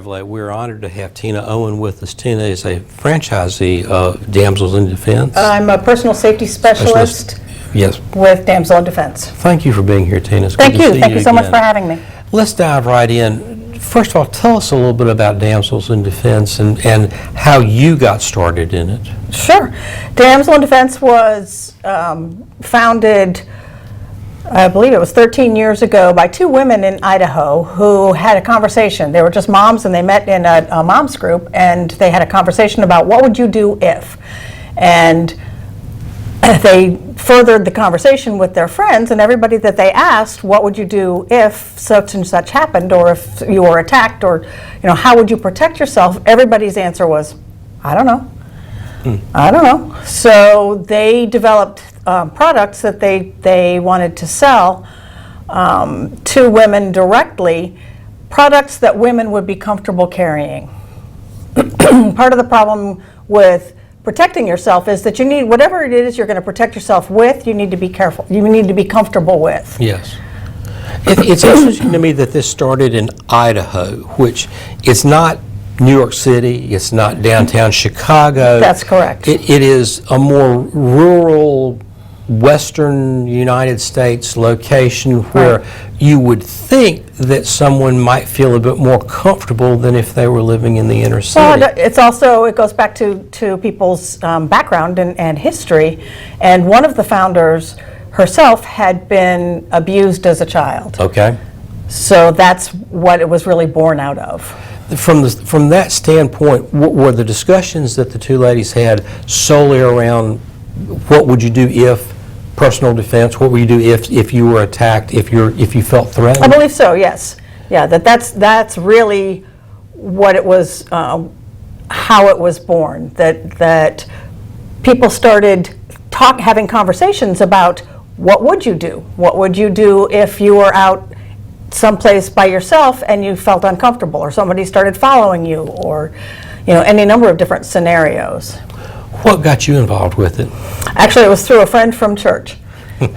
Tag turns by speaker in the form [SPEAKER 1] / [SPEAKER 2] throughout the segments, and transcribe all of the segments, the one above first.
[SPEAKER 1] Chevrolet. We're honored to have Tina Owen with us. Tina is a franchisee of Damsels in Defense.
[SPEAKER 2] I'm a personal safety specialist
[SPEAKER 1] Yes.
[SPEAKER 2] with Damsel in Defense.
[SPEAKER 1] Thank you for being here, Tina. It's
[SPEAKER 2] Thank
[SPEAKER 1] good to
[SPEAKER 2] you.
[SPEAKER 1] see
[SPEAKER 2] Thank you so much
[SPEAKER 1] again.
[SPEAKER 2] for having me.
[SPEAKER 1] Let's dive right in. First of all, tell us a little bit about Damsels in Defense and how you got started in it.
[SPEAKER 2] Sure. Damsel in Defense was founded, I believe it was 13 years ago, by two women in Idaho who had a conversation. They were just moms, and they met in a moms group, and they had a conversation about what would you do if. And they furthered the conversation with their friends, and everybody that they asked, what would you do if such and such happened, or if you were attacked, or how would you protect yourself? Everybody's answer was, I don't know. I don't know. So they developed products that they wanted to sell to women directly, products that women would be comfortable carrying. Part of the problem with protecting yourself is that you need, whatever it is you're going to protect yourself with, you need to be careful. You need to be comfortable with.
[SPEAKER 1] Yes. It's interesting to me that this started in Idaho, which it's not New York City, it's not downtown Chicago.
[SPEAKER 2] That's correct.
[SPEAKER 1] It is a more rural, western United States location where you would think that someone might feel a bit more comfortable than if they were living in the inner city.
[SPEAKER 2] Well, it's also, it goes back to people's background and history, and one of the founders herself had been abused as a child.
[SPEAKER 1] Okay.
[SPEAKER 2] So that's what it was really born out of.
[SPEAKER 1] From that standpoint, were the discussions that the two ladies had solely around what would you do if personal defense? What would you do if you were attacked? If you felt threatened?
[SPEAKER 2] I believe so. Yes. Yeah. That's really what it was. How it was born. That people started having conversations about what would you do? What would you do if you were out someplace by yourself and you felt uncomfortable, or somebody started following you, or any number of different scenarios.
[SPEAKER 1] What got you involved with it?
[SPEAKER 2] Actually, it was through a friend from church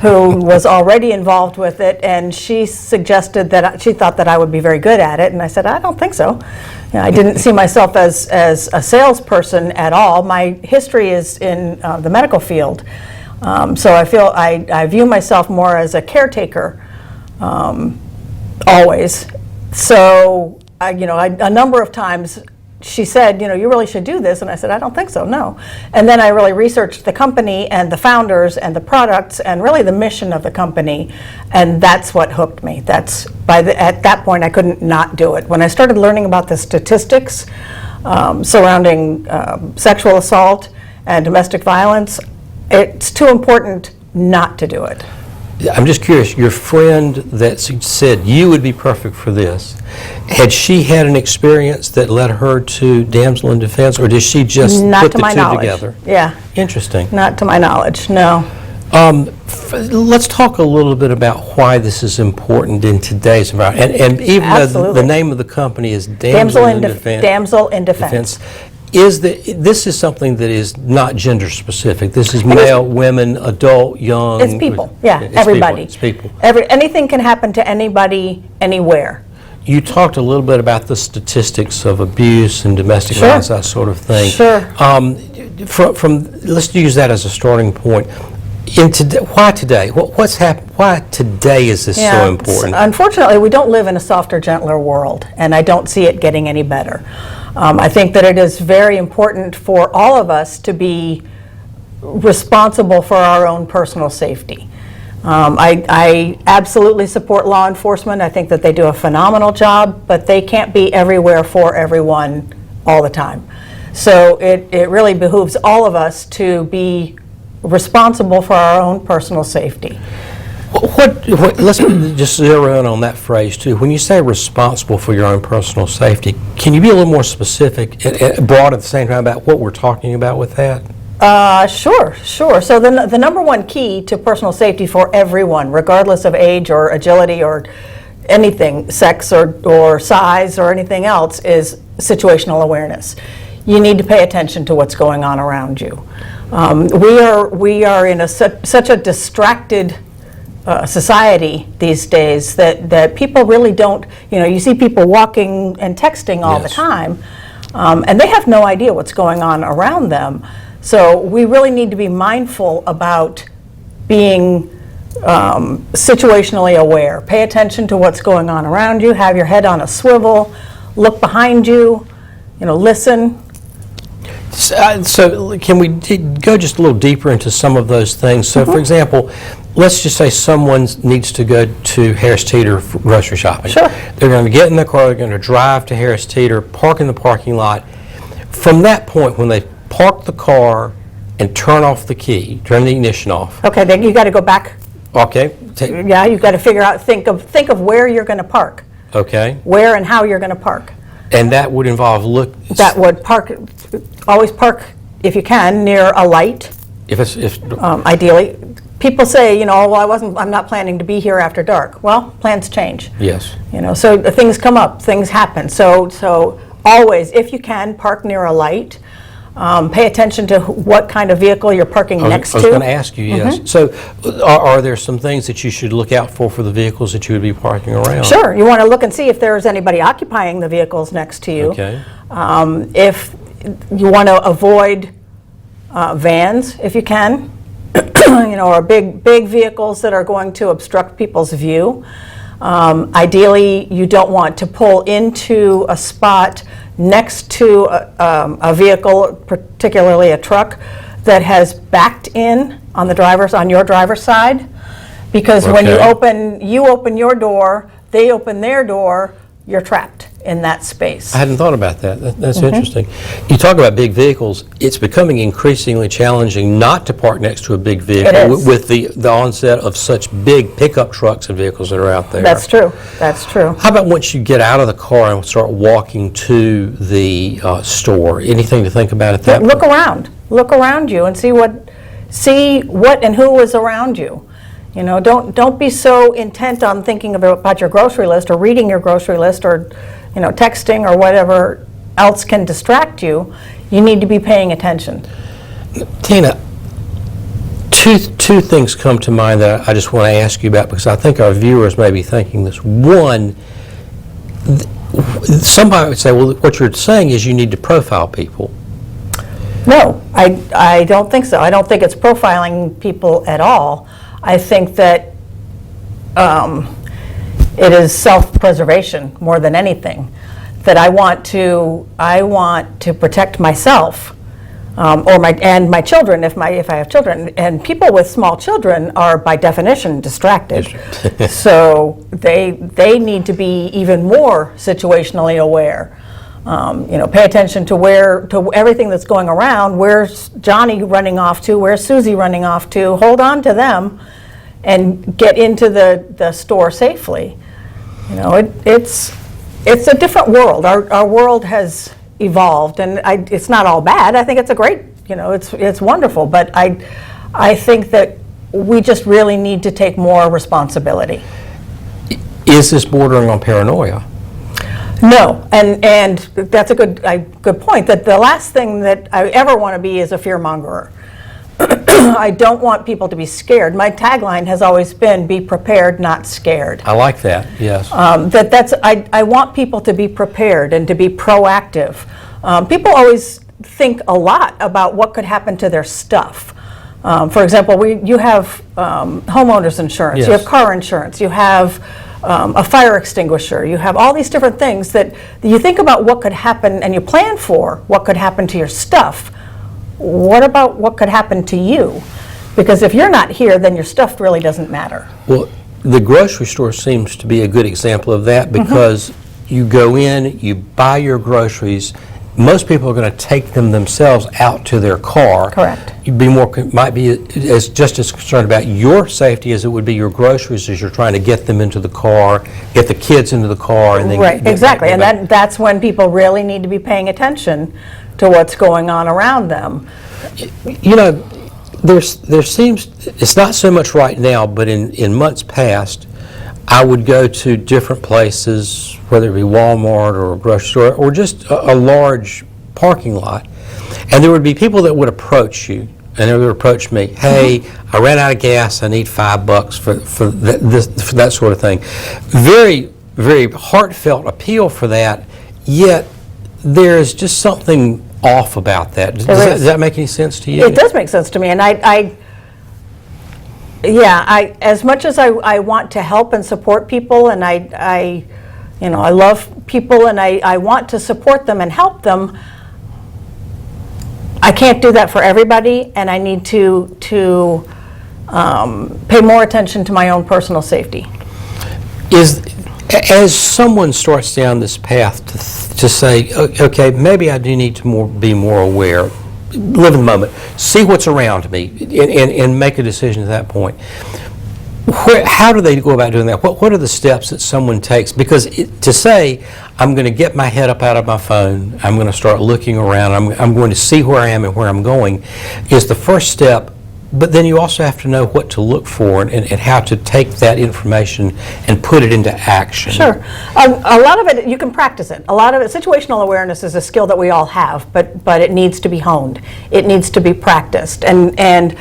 [SPEAKER 2] who was already involved with it, and she suggested that she thought that I would be very good at it, and I said, I don't think so. I didn't see myself as a salesperson at all. My history is in the medical field, so I view myself more as a caretaker. Always. So, a number of times she said, you really should do this. And I said, I don't think so, no. And then I really researched the company and the founders and the products and really the mission of the company. And that's what hooked me. At that point, I couldn't not do it. When I started learning about the statistics surrounding sexual assault and domestic violence, it's too important not to do it.
[SPEAKER 1] I'm just curious, your friend that said you would be perfect for this, had she had an experience that led her to Damsel in Defense, or did she just
[SPEAKER 2] Not
[SPEAKER 1] put
[SPEAKER 2] to
[SPEAKER 1] the
[SPEAKER 2] my
[SPEAKER 1] two
[SPEAKER 2] knowledge.
[SPEAKER 1] together?
[SPEAKER 2] Yeah.
[SPEAKER 1] Interesting.
[SPEAKER 2] Not to my knowledge, no.
[SPEAKER 1] Let's talk a little bit about why this is important in today's environment. And even though the name of the company is Damsel in Defense.
[SPEAKER 2] Damsel in Defense.
[SPEAKER 1] This is something that is not gender specific. This is male, women, adult, young.
[SPEAKER 2] It's people. Yeah,
[SPEAKER 1] it's
[SPEAKER 2] everybody.
[SPEAKER 1] It's people.
[SPEAKER 2] Anything can happen to anybody, anywhere.
[SPEAKER 1] You talked a little bit about the statistics of abuse and domestic violence, that sort of thing.
[SPEAKER 2] Sure.
[SPEAKER 1] Let's use that as a starting point. Why today? What's happened? Why today is this so important?
[SPEAKER 2] Unfortunately, we don't live in a softer, gentler world, and I don't see it getting any better. I think that it is very important for all of us to be responsible for our own personal safety. I absolutely support law enforcement. I think that they do a phenomenal job, but they can't be everywhere for everyone all the time. So it really behooves all of us to be responsible for our own personal safety.
[SPEAKER 1] Let's just zero in on that phrase too. When you say responsible for your own personal safety, can you be a little more specific and broad at the same time about what we're talking about with that?
[SPEAKER 2] Sure. So the number one key to personal safety for everyone, regardless of age or agility or anything, sex or size or anything else, is situational awareness. You need to pay attention to what's going on around you. We are in such a distracted society these days that people really don't, you see people walking and texting all the
[SPEAKER 1] Yes.
[SPEAKER 2] time, and they have no idea what's going on around them. So we really need to be mindful about being situationally aware. Pay attention to what's going on around you, have your head on a swivel, look behind you, listen.
[SPEAKER 1] So can we go just a little deeper into some of those things? So, for example, let's just say someone needs to go to Harris Teeter for grocery shopping.
[SPEAKER 2] Sure.
[SPEAKER 1] They're going to get in their car, they're going to drive to Harris Teeter, park in the parking lot. From that point, when they park the car and turn off the key, turn the ignition off.
[SPEAKER 2] Okay, then you got to go back.
[SPEAKER 1] Okay.
[SPEAKER 2] Yeah, you've got to figure out, think of where you're going to park,
[SPEAKER 1] Okay.
[SPEAKER 2] where and how you're going to park.
[SPEAKER 1] And that would involve
[SPEAKER 2] That would always park, if you can, near a light,
[SPEAKER 1] if
[SPEAKER 2] ideally. People say, well, I'm not planning to be here after dark. Well, plans change.
[SPEAKER 1] yes.
[SPEAKER 2] So things come up, things happen. So always, if you can, park near a light. Pay attention to what kind of vehicle you're parking next
[SPEAKER 1] I was
[SPEAKER 2] to.
[SPEAKER 1] going to ask you, yes. So are there some things that you should look out for the vehicles that you would be parking around?
[SPEAKER 2] Sure, you want to look and see if there's anybody occupying the vehicles next to you.
[SPEAKER 1] Okay.
[SPEAKER 2] If you want to avoid vans, if you can, or big vehicles that are going to obstruct people's view. Ideally, you don't want to pull into a spot next to a vehicle, particularly a truck, that has backed in on your driver's side, because when you
[SPEAKER 1] Okay.
[SPEAKER 2] open your door, they open their door, you're trapped in that space.
[SPEAKER 1] I hadn't thought about that. That's interesting. You talk about big vehicles. It's becoming increasingly challenging not to park next to a big vehicle
[SPEAKER 2] It is.
[SPEAKER 1] with the onset of such big pickup trucks and vehicles that are out there.
[SPEAKER 2] That's true. That's true.
[SPEAKER 1] How about once you get out of the car and start walking to the store? Anything to think about at that point?
[SPEAKER 2] Look around you and see what and who is around you. Don't be so intent on thinking about your grocery list or reading your grocery list or texting or whatever else can distract you. You need to be paying attention.
[SPEAKER 1] Tina, two things come to mind that I just want to ask you about, because I think our viewers may be thinking this. One, somebody would say, well, what you're saying is you need to profile people.
[SPEAKER 2] No, I don't think so. I don't think it's profiling people at all. I think that it is self-preservation more than anything. That I want to protect myself or my children if I have children. And people with small children are by definition distracted. So they need to be even more situationally aware. Pay attention to everything that's going around. Where's Johnny running off to? Where's Susie running off to? Hold on to them and get into the store safely. It's a different world. Our world has evolved, and it's not all bad. I think it's a great, it's wonderful. But I think that we just really need to take more responsibility.
[SPEAKER 1] Is this bordering on paranoia?
[SPEAKER 2] No, and that's a good point. That the last thing that I ever want to be is a fearmongerer. I don't want people to be scared. My tagline has always been, be prepared, not scared.
[SPEAKER 1] I like that, yes.
[SPEAKER 2] I want people to be prepared and to be proactive. People always think a lot about what could happen to their stuff. For example, you have homeowners insurance,
[SPEAKER 1] Yes.
[SPEAKER 2] you have car insurance, you have a fire extinguisher, you have all these different things that you think about what could happen and you plan for what could happen to your stuff. What about what could happen to you? Because if you're not here, then your stuff really doesn't matter.
[SPEAKER 1] Well, the grocery store seems to be a good example of that, because you go in, you buy your groceries. Most people are going to take them themselves out to their car.
[SPEAKER 2] Correct.
[SPEAKER 1] You'd be might be just as concerned about your safety as it would be your groceries, as you're trying to get them into the car, get the kids into the car, and then
[SPEAKER 2] Right, exactly. And that's when people really need to be paying attention to what's going on around them.
[SPEAKER 1] There seems, it's not so much right now, but in months past, I would go to different places, whether it be Walmart or a grocery store or just a large parking lot, and there would be people that would approach you and they would approach me, hey, I ran out of gas, I need $5 for that sort of thing. Very, very heartfelt appeal for that, yet there's just something off about that. Does that make any sense to you?
[SPEAKER 2] It does make sense to me, and as much as I want to help and support people, and I love people, and I want to support them and help them, I can't do that for everybody, and I need to pay more attention to my own personal safety.
[SPEAKER 1] As someone starts down this path to say, okay, maybe I do need to be more aware, live in the moment, see what's around me, and make a decision at that point. How do they go about doing that? What are the steps that someone takes? Because to say, I'm going to get my head up out of my phone, I'm going to start looking around, I'm going to see where I am and where I'm going, is the first step. But then you also have to know what to look for and how to take that information and put it into action.
[SPEAKER 2] Sure. A lot of it, you can practice it. A lot of it, situational awareness is a skill that we all have, but it needs to be honed. It needs to be practiced. And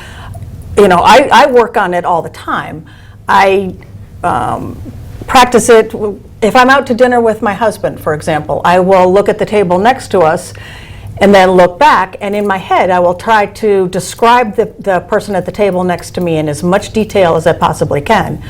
[SPEAKER 2] I work on it all the time. I practice it. If I'm out to dinner with my husband, for example, I will look at the table next to us and then look back, and in my head I will try to describe the person at the table next to me in as much detail as I possibly can.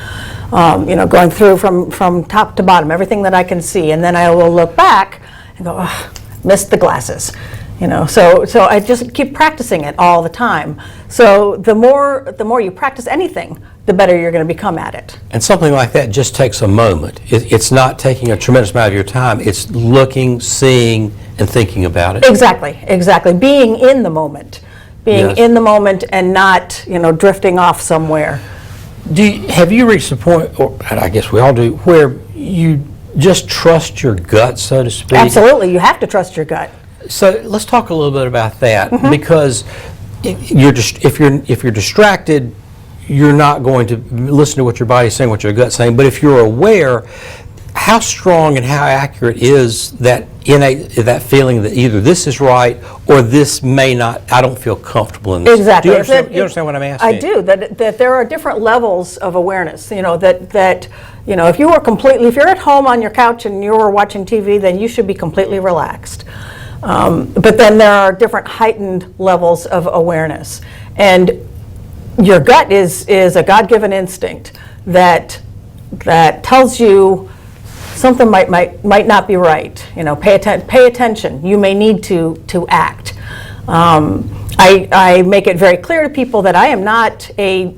[SPEAKER 2] Going through from top to bottom, everything that I can see, and then I will look back and go, oh, missed the glasses. So I just keep practicing it all the time. So the more you practice anything, the better you're going to become at it.
[SPEAKER 1] And something like that just takes a moment. It's not taking a tremendous amount of your time. It's looking, seeing, and thinking about it.
[SPEAKER 2] Exactly. Being in the moment.
[SPEAKER 1] Yes.
[SPEAKER 2] In the moment and not, drifting off somewhere.
[SPEAKER 1] Have you reached the point, or I guess we all do, where you just trust your gut, so to speak?
[SPEAKER 2] Absolutely. You have to trust your gut.
[SPEAKER 1] So let's talk a little bit about that, because if you're distracted, you're not going to listen to what your body's saying, what your gut's saying. But if you're aware, how strong and how accurate is that that feeling that either this is right or this may not, I don't feel comfortable in this?
[SPEAKER 2] Exactly.
[SPEAKER 1] Do you understand what I'm asking?
[SPEAKER 2] I do, that there are different levels of awareness, that if you're at home on your couch and you're watching TV, then you should be completely relaxed. But then there are different heightened levels of awareness. And your gut is a God-given instinct that tells you something might not be right. Pay attention. You may need to act. I make it very clear to people that I am not a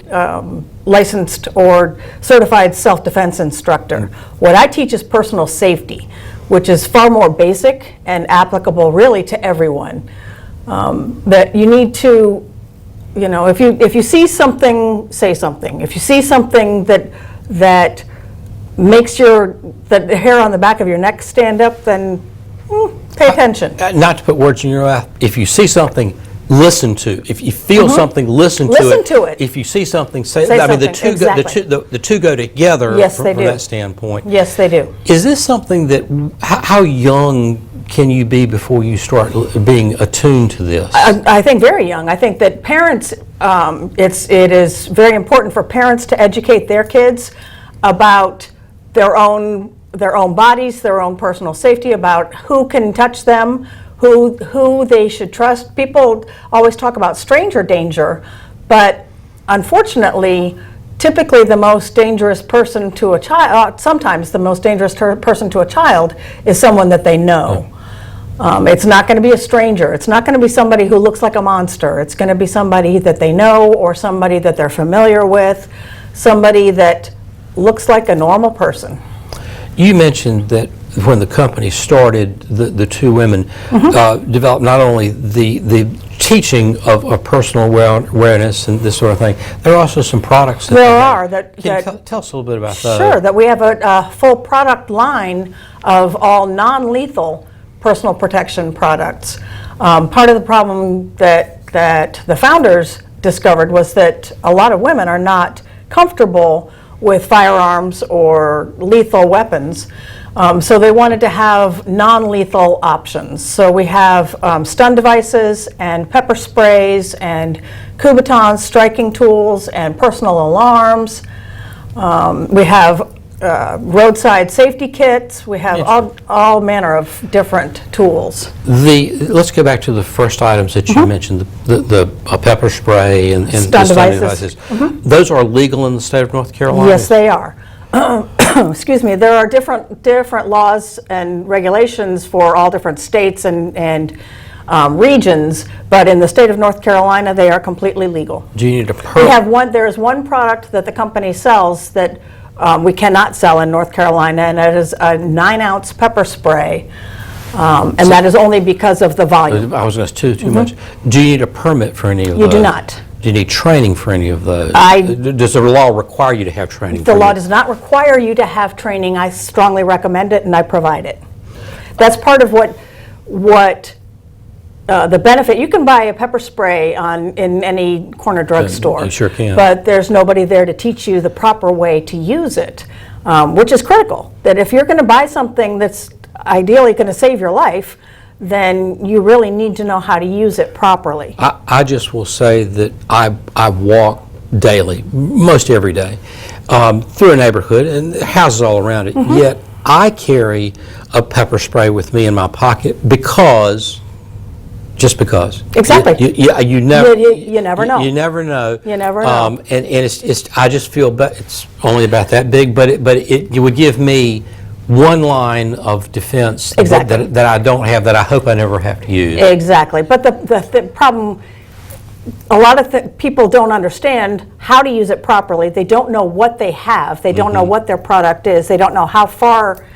[SPEAKER 2] licensed or certified self-defense instructor. If I teach is personal safety, which is far more basic and applicable really to everyone. That you need to, if you see something, say something. If you see something that makes the hair on the back of your neck stand up, then pay attention.
[SPEAKER 1] Not to put words in your mouth, if you see something, listen to. If you feel something, listen to it.
[SPEAKER 2] Listen to it.
[SPEAKER 1] If you see something, say
[SPEAKER 2] Say
[SPEAKER 1] I mean,
[SPEAKER 2] something. Exactly.
[SPEAKER 1] the two go together.
[SPEAKER 2] Yes,
[SPEAKER 1] from
[SPEAKER 2] they do.
[SPEAKER 1] that standpoint.
[SPEAKER 2] Yes, they do.
[SPEAKER 1] Is this something that, how young can you be before you start being attuned to this?
[SPEAKER 2] I think very young. I think that parents, it is very important for parents to educate their kids about their own bodies, their own personal safety, about who can touch them, who they should trust. People always talk about stranger danger, but unfortunately, typically the most dangerous person to a child, sometimes the most dangerous person to a child is someone that they know. It's not going to be a stranger. It's not going to be somebody who looks like a monster. It's going to be somebody that they know or somebody that they're familiar with, somebody that looks like a normal person.
[SPEAKER 1] You mentioned that when the company started, the two women developed not only the teaching of personal awareness and this sort of thing, there are also some products that
[SPEAKER 2] there are.
[SPEAKER 1] Tell us a little bit about that.
[SPEAKER 2] Sure, that we have a full product line of all non-lethal personal protection products. Part of the problem that the founders discovered was that a lot of women are not comfortable with firearms or lethal weapons. So they wanted to have non-lethal options. So we have stun devices and pepper sprays and Kubotans, striking tools, and personal alarms. We have roadside safety kits. We have all manner of different tools.
[SPEAKER 1] Let's go back to the first items that you mentioned, the pepper spray and
[SPEAKER 2] Stun
[SPEAKER 1] the stun
[SPEAKER 2] devices.
[SPEAKER 1] devices. Those are legal in the state of North Carolina?
[SPEAKER 2] Yes, they are. Excuse me, there are different laws and regulations for all different states and regions, but in the state of North Carolina, they are completely legal.
[SPEAKER 1] Do you need a
[SPEAKER 2] We
[SPEAKER 1] permit?
[SPEAKER 2] have there is one product that the company sells that we cannot sell in North Carolina, and that is a 9-ounce pepper spray, and that is only because of the volume.
[SPEAKER 1] I was going to ask too much. Do you need a permit for any of those?
[SPEAKER 2] You do not.
[SPEAKER 1] Do you need training for any of those? Does the law require you to have training?
[SPEAKER 2] The law does not require you to have training. I strongly recommend it, and I provide it. That's part of what the benefit. You can buy a pepper spray in any corner drugstore.
[SPEAKER 1] You sure can.
[SPEAKER 2] But there's nobody there to teach you the proper way to use it, which is critical. That if you're going to buy something that's ideally going to save your life, then you really need to know how to use it properly.
[SPEAKER 1] I just will say that I walk daily, most every day, through a neighborhood and houses all around it. Yet I carry a pepper spray with me in my pocket just because.
[SPEAKER 2] Exactly.
[SPEAKER 1] You never.
[SPEAKER 2] You never know.
[SPEAKER 1] You never know.
[SPEAKER 2] You never know.
[SPEAKER 1] And it's. I just feel it's only about that big, but it would give me one line of defense
[SPEAKER 2] Exactly.
[SPEAKER 1] that I don't have, that I hope I never have to use.
[SPEAKER 2] Exactly. But the problem, a lot of people don't understand how to use it properly. They don't know what they have. They don't know what their product is. They don't know how far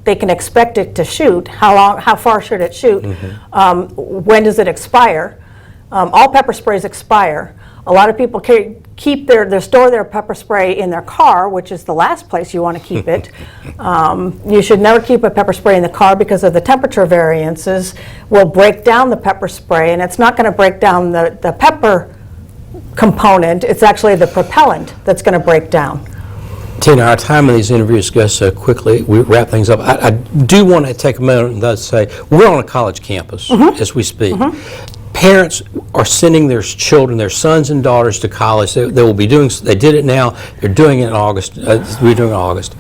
[SPEAKER 2] they can expect it to shoot. How far should it shoot? When does it expire? All pepper sprays expire. A lot of people keep store their pepper spray in their car, which is the last place you want to keep it. You should never keep a pepper spray in the car because of the temperature variances will break down the pepper spray, and it's not going to break down the pepper component. It's actually the propellant that's going to break down.
[SPEAKER 1] Tina, our time in these interviews goes so quickly. We wrap things up. I do want to take a moment and say we're on a college campus as we speak. Parents are sending their children, their sons and daughters, to college. They will be doing. They did it now. They're doing it in August. We're doing it in August.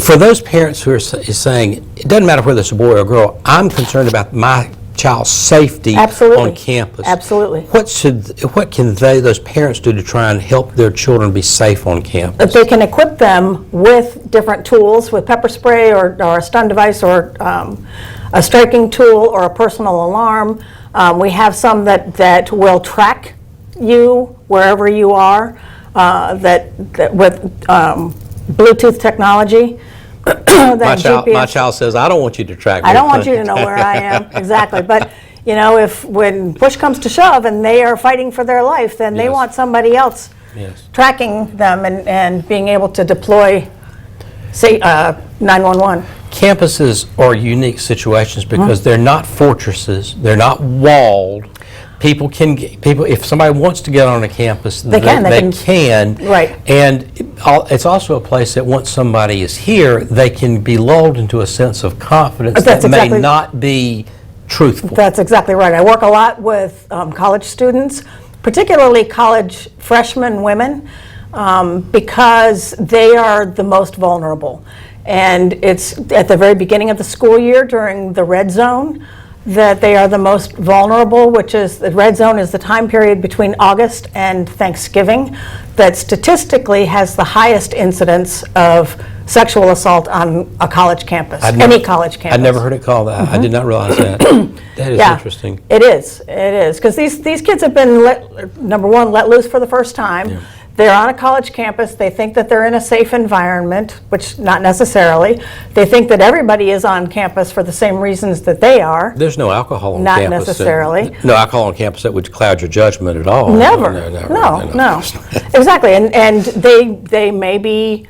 [SPEAKER 1] For those parents who are saying it doesn't matter whether it's a boy or a girl, I'm concerned about my child's safety on campus.
[SPEAKER 2] Absolutely.
[SPEAKER 1] What can those parents do to try and help their children be safe on campus?
[SPEAKER 2] If they can equip them with different tools, with pepper spray or a stun device or a striking tool or a personal alarm. We have some that will track you wherever you are, that with Bluetooth technology.
[SPEAKER 1] My child says, I don't want you to track me.
[SPEAKER 2] I don't want you to know where I am. Exactly. But, when push comes to shove and they are fighting for their life, then they want somebody else tracking them and being able to deploy, say, 911.
[SPEAKER 1] Campuses are unique situations because they're not fortresses, they're not walled. People, if somebody wants to get on a campus, they can.
[SPEAKER 2] Right.
[SPEAKER 1] And it's also a place that once somebody is here, they can be lulled into a sense of confidence that may not be truthful.
[SPEAKER 2] That's exactly right. I work a lot with college students, particularly college freshman women, because they are the most vulnerable. And it's at the very beginning of the school year during the red zone that they are the most vulnerable, which is the red zone is the time period between August and Thanksgiving that statistically has the highest incidence of sexual assault on a college campus, any college campus.
[SPEAKER 1] I never heard it called that. I did not realize that. That is interesting.
[SPEAKER 2] It is, because these kids have been, number one, let loose for the first time.
[SPEAKER 1] Yeah.
[SPEAKER 2] They're on a college campus. They think that they're in a safe environment, which not necessarily. They think that everybody is on campus for the same reasons that they are.
[SPEAKER 1] There's no alcohol on
[SPEAKER 2] not
[SPEAKER 1] campus.
[SPEAKER 2] Not necessarily.
[SPEAKER 1] No alcohol on campus that would cloud your judgment at all.
[SPEAKER 2] Never. No. Exactly. And they may be,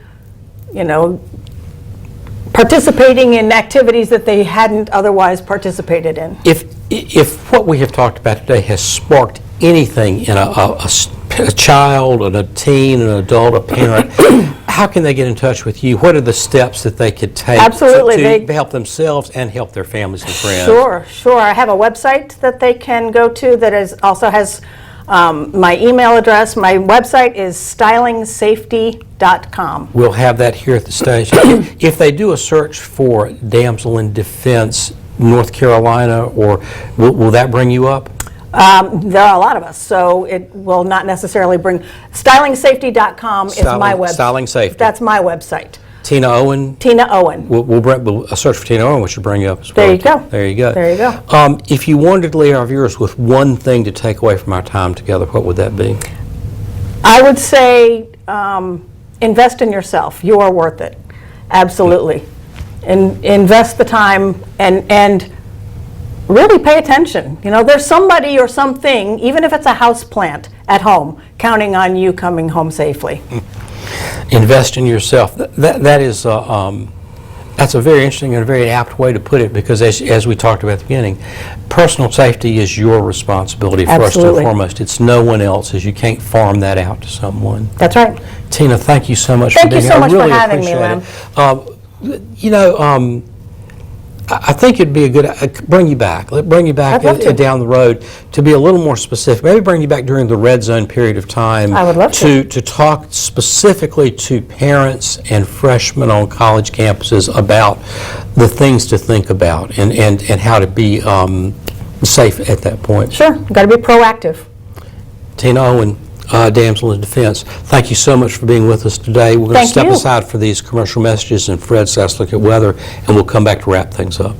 [SPEAKER 2] participating in activities that they hadn't otherwise participated in.
[SPEAKER 1] If what we have talked about today has sparked anything in a child, a teen, an adult, a parent, How can they get in touch with you? What are the steps that they could take
[SPEAKER 2] Absolutely,
[SPEAKER 1] to help themselves and help their families and friends?
[SPEAKER 2] Sure. I have a website that they can go to that also has my email address. My website is stylingsafety.com.
[SPEAKER 1] We'll have that here at the station. If they do a search for Damsel in Defense North Carolina, or will that bring you up?
[SPEAKER 2] There are a lot of us, so it will not necessarily bring. Stylingsafety.com is my website.
[SPEAKER 1] Styling Safety.
[SPEAKER 2] That's my website.
[SPEAKER 1] Tina Owen.
[SPEAKER 2] Tina Owen.
[SPEAKER 1] We'll a search for Tina Owen, which should bring you up as well.
[SPEAKER 2] There you go.
[SPEAKER 1] There you go.
[SPEAKER 2] There you go.
[SPEAKER 1] If you wanted to leave our viewers with one thing to take away from our time together, what would that be?
[SPEAKER 2] I would say invest in yourself. You are worth it. Absolutely. Invest the time and really pay attention. You know, there's somebody or something, even if it's a house plant at home, counting on you coming home safely.
[SPEAKER 1] Invest in yourself. That's a very interesting and a very apt way to put it, because as we talked about at the beginning, personal safety is your responsibility first and foremost. It's no one else's. You can't farm that out to someone.
[SPEAKER 2] That's right.
[SPEAKER 1] Tina, thank you so much for being here.
[SPEAKER 2] Thank you so much
[SPEAKER 1] I really
[SPEAKER 2] for having me,
[SPEAKER 1] appreciate it. I think it'd be a good, bring you back
[SPEAKER 2] I'd love to.
[SPEAKER 1] down the road to be a little more specific. Maybe bring you back during the red zone period of time.
[SPEAKER 2] I would love to.
[SPEAKER 1] To talk specifically to parents and freshmen on college campuses about the things to think about and how to be safe at that point.
[SPEAKER 2] Sure, you've got to be proactive.
[SPEAKER 1] Tina Owen, Damsel in Defense, thank you so much for being with us today. We're going to step aside for these commercial messages, and Fred's got to look at weather, and we'll come back to wrap things up.